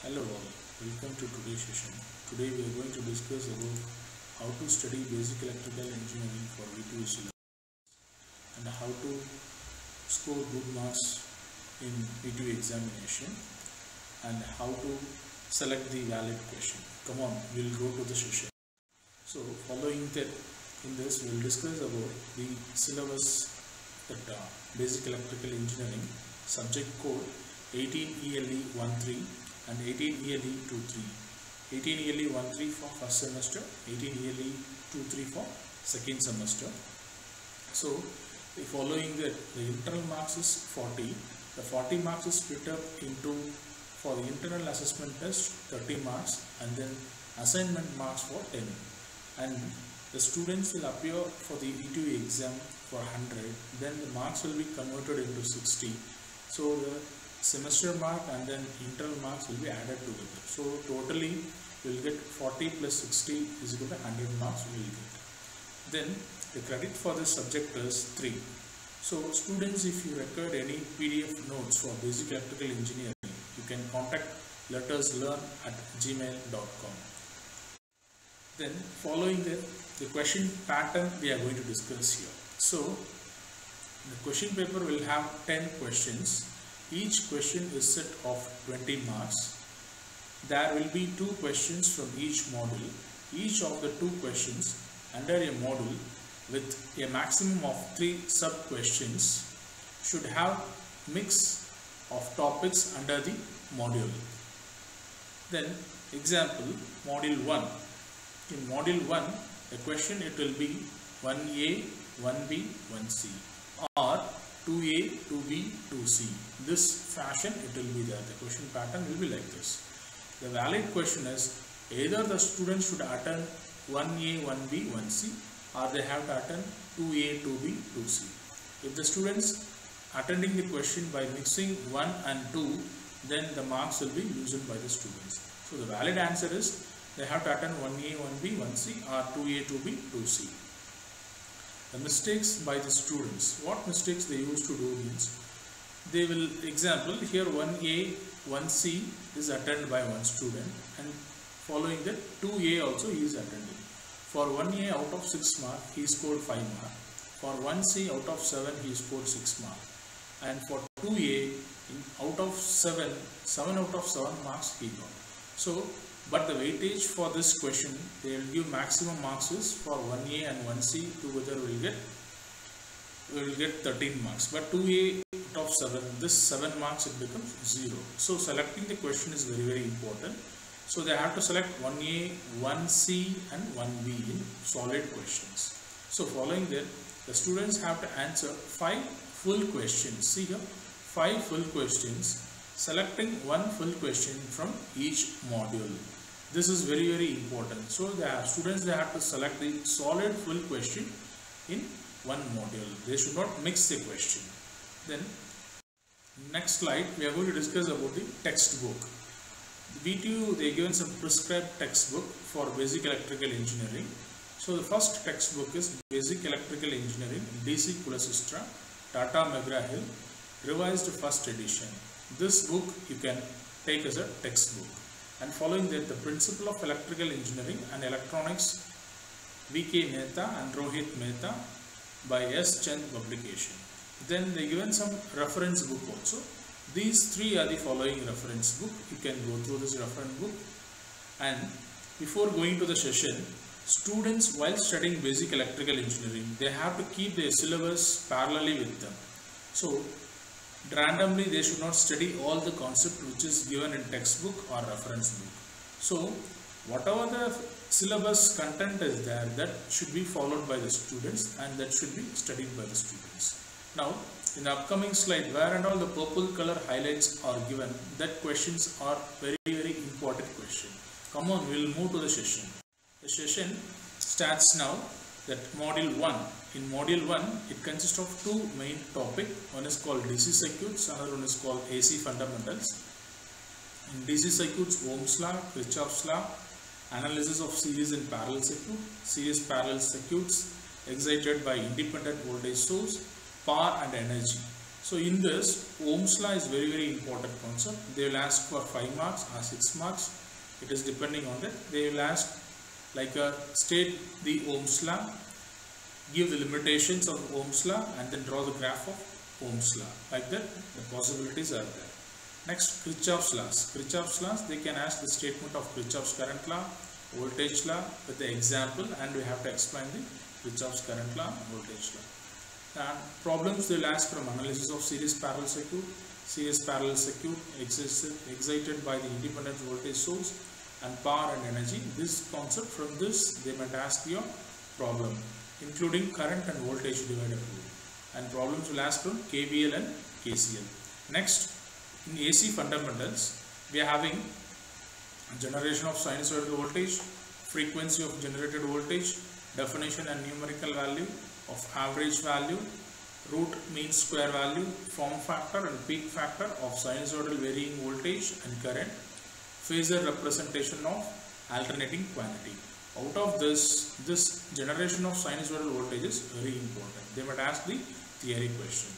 Hello all, welcome to today's session. Today we are going to discuss about how to study basic electrical engineering for V2 syllabus and how to score good marks in V2 examination and how to select the valid question. Come on, we'll go to the session. So following that, in this we'll discuss about the syllabus that basic electrical engineering subject code 18 ELE 13 and 18 ELE 23. 18 ELE 13 for first semester, 18 ELE 23 for second semester. So following that, the internal marks is 40. The 40 marks is split up into, for the internal assessment test 30 marks and then assignment marks for 10. And the students will appear for the V2 exam for 100, then the marks will be converted into 60. So the semester mark and then internal marks will be added together. So totally we will get 40 plus 60 is equal to 100 marks we will get. Then the credit for this subject is 3. So students, if you require any PDF notes for basic electrical engineering, you can contact letuslearn@gmail.com. Then following the question pattern we are going to discuss here. So the question paper will have 10 questions. Each question is set of 20 marks. There will be 2 questions from each module. Each of the 2 questions under a module with a maximum of 3 sub-questions should have mix of topics under the module. Then example, module 1. In module 1, the question it will be 1A, 1B, 1C or 2A, 2B, 2C. This fashion it will be there. The question pattern will be like this. The valid question is either the student should attend 1A, 1B, 1C or they have to attend 2A, 2B, 2C. If the students attending the question by mixing 1 and 2, then the marks will be used by the students. So the valid answer is they have to attend 1A, 1B, 1C or 2A, 2B, 2C. The mistakes by the students. What mistakes they used to do means, they will, example, here 1A, 1C is attended by one student and following that 2A also he is attending. For 1A out of 6 marks he scored 5 marks. For 1C out of 7 he scored 6 marks. And for 2A out of 7 out of 7 marks he got. So but the weightage for this question, they will give maximum marks is for 1A and 1C together will get 13 marks. But 2A out of 7, this 7 marks it becomes 0. So selecting the question is very, very important. So they have to select 1A, 1C and 1B in solid questions. So following that, the students have to answer 5 full questions. See here, 5 full questions, selecting 1 full question from each module. This is very, very important. So the students, they have to select the solid full question in one module. They should not mix the question. Then next slide we are going to discuss about the textbook. V2 they given some prescribed textbook for basic electrical engineering. So the first textbook is Basic Electrical Engineering DC Kulasistra, Tata McGraw-Hill, revised first edition. This book you can take as a textbook. And following that, the Principle of Electrical Engineering and Electronics, V.K. Mehta and Rohit Mehta by S. Chand publication. Then they given some reference book also. These 3 are the following reference book. You can go through this reference book. And before going to the session, students while studying basic electrical engineering, they have to keep their syllabus parallelly with them. So randomly they should not study all the concept which is given in textbook or reference book. So whatever the syllabus content is there, that should be followed by the students and that should be studied by the students. Now in the upcoming slide, where and all the purple color highlights are given, that questions are very, very important question. Come on, we will move to the session. The session starts now. That module 1. In module 1, it consists of 2 main topics. One is called DC circuits, another one is called AC fundamentals. In DC circuits, Ohm's law, Kirchhoff's law, analysis of series and parallel circuit, series parallel circuits excited by independent voltage source, power and energy. So in this, Ohm's law is very important concept. They will ask for 5 marks or 6 marks. It is depending on that. They will ask state the Ohm's law, give the limitations of Ohm's law, and then draw the graph of Ohm's law. Like that, the possibilities are there. Next, Kirchhoff's laws. Kirchhoff's laws, they can ask the statement of Kirchhoff's current law, voltage law with the example, and we have to explain the Kirchhoff's current law, voltage law. And problems they will ask from analysis of series parallel circuit excited by the independent voltage source, and power and energy. This concept, from this they might ask your problem, including current and voltage divider rule. And problems will ask from KVL and KCL. Next, in AC fundamentals, we are having generation of sinusoidal voltage, frequency of generated voltage, definition and numerical value of average value, root mean square value, form factor and peak factor of sinusoidal varying voltage and current, phasor representation of alternating quantity. Out of this generation of sinusoidal voltage is very important. They might ask the theory question.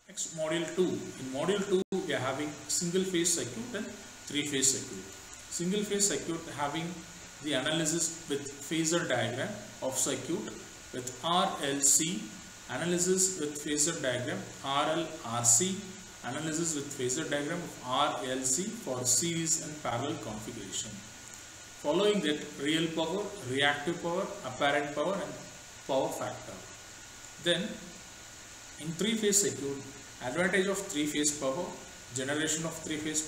Next, module 2. In module 2, we are having single phase circuit and three phase circuit. Single phase circuit having the analysis with phasor diagram of circuit with RLC, analysis with phasor diagram RLRC, analysis with phasor diagram of RLC for series and parallel configuration. Following that, real power, reactive power, apparent power and power factor. Then in three phase circuit, advantage of three phase power, generation of three phase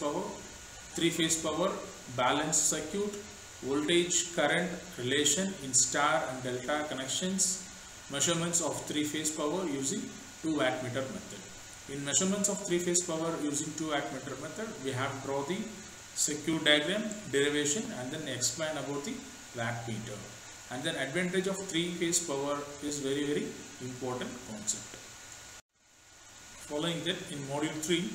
power, balanced circuit, voltage current relation in star and delta connections, measurements of three phase power using 2 wattmeter method. In measurements of three phase power using 2 wattmeter method, we have to draw the circuit diagram, derivation, and then explain about the wattmeter. And then advantage of three phase power is very important concept. Following that, in module 3,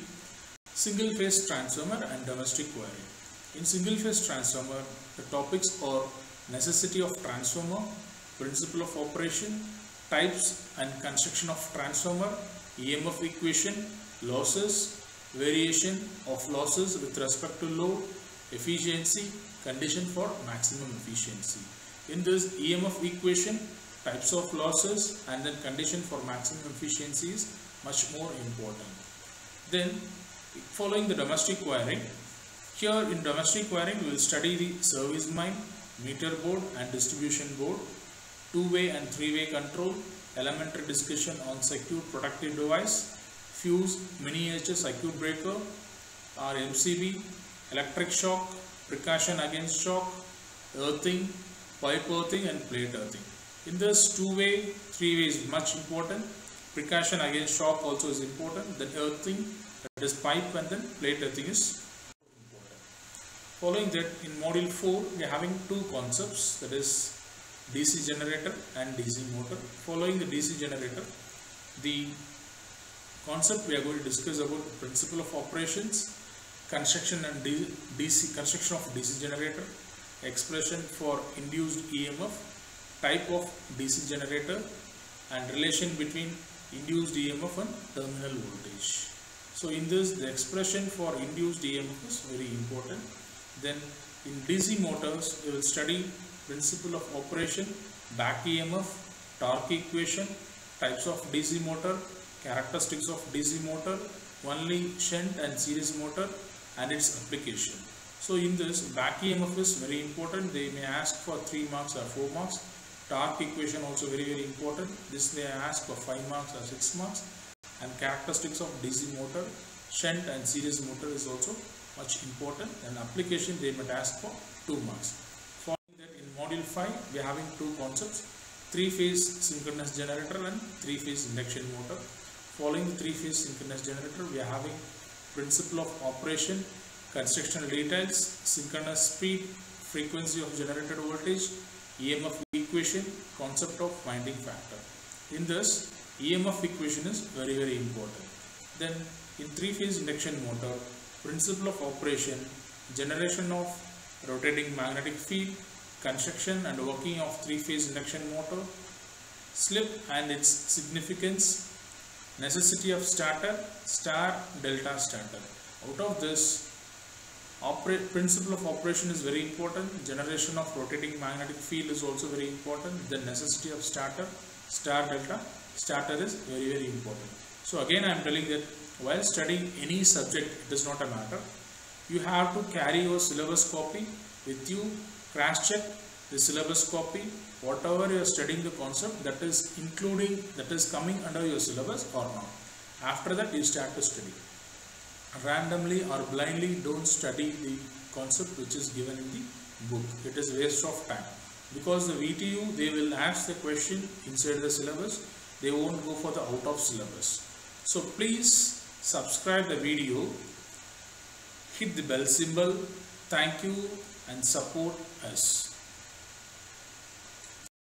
single phase transformer and domestic wiring. In single phase transformer, the topics are necessity of transformer, principle of operation, types and construction of transformer, EMF equation, losses, variation of losses with respect to load, efficiency, condition for maximum efficiency. In this EMF equation, types of losses and then condition for maximum efficiency is much more important. Then following the domestic wiring, here in domestic wiring we will study the service main, meter board and distribution board, two-way and three-way control, elementary discussion on circuit protective device, fuse, miniature circuit breaker or MCB, electric shock, precaution against shock, earthing, pipe earthing and plate earthing. In this two-way, three-way is much important. Precaution against shock also is important. Then earthing, that is pipe, and then plate earthing is important. Following that, in module 4, we are having two concepts, that is DC generator and DC motor. Following the DC generator, the concept we are going to discuss about the principle of operations, construction and construction of DC generator, expression for induced EMF, type of DC generator, and relation between induced EMF and terminal voltage. So in this, the expression for induced EMF is very important. Then in DC motors, we will study principle of operation, back EMF, torque equation, types of DC motor, characteristics of DC motor, only shunt and series motor, and its application. So in this, back EMF is very important. They may ask for 3 marks or 4 marks. Torque equation also very important. This they ask for 5 marks or 6 marks. And characteristics of DC motor, shunt and series motor is also much important. And application they might ask for 2 marks. Following that, in module 5 we are having two concepts: 3-phase synchronous generator and 3-phase induction motor. Following the 3-phase synchronous generator, we are having principle of operation, constructional details, synchronous speed, frequency of generated voltage, EMF equation, concept of winding factor. In this, EMF equation is very important. Then in 3-phase induction motor, principle of operation, generation of rotating magnetic field, construction and working of 3-phase induction motor, slip and its significance, necessity of starter, star, delta starter. Out of this, principle of operation is very important. Generation of rotating magnetic field is also very important. The necessity of starter, star, delta starter is very, very important. So again I am telling that while studying any subject, it is not a matter. You have to carry your syllabus copy with you, crash check the syllabus copy, whatever you are studying the concept, that is coming under your syllabus or not. After that you start to study. Randomly or blindly don't study the concept which is given in the book. It is waste of time, because the VTU, they will ask the question inside the syllabus, they won't go for the out of syllabus. So please subscribe the video, hit the bell symbol. Thank you and support us.